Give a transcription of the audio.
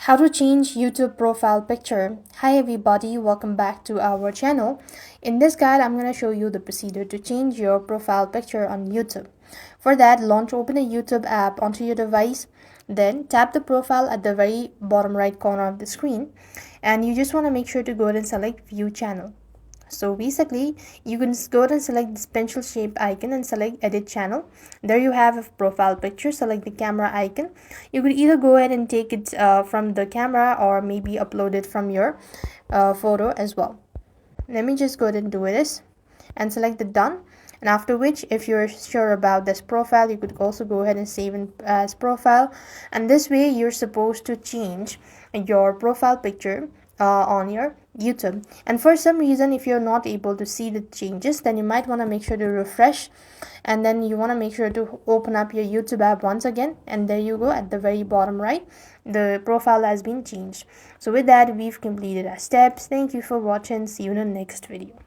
How to change YouTube profile picture. Hi everybody, welcome back to our channel. In this guide, I'm going to show you the procedure to change your profile picture on YouTube. For that, open a YouTube app onto your device, then tap the profile at the very bottom right corner of the screen, and you just want to make sure to go ahead and select view channel. So basically, you can go ahead and select this pencil shaped icon and select edit channel. There you have a profile picture. Select the camera icon. You could either go ahead and take it from the camera or maybe upload it from your photo as well. Let me just go ahead and do this and select the done. And after which, if you're sure about this profile, you could also go ahead and save it as profile. And this way, you're supposed to change your profile picture on your YouTube. And for some reason, if you're not able to see the changes, then you might want to make sure to refresh, and then you want to make sure to open up your YouTube app once again, and there you go, at the very bottom right, the profile has been changed. So with that, we've completed our steps. Thank you for watching. See you in the next video.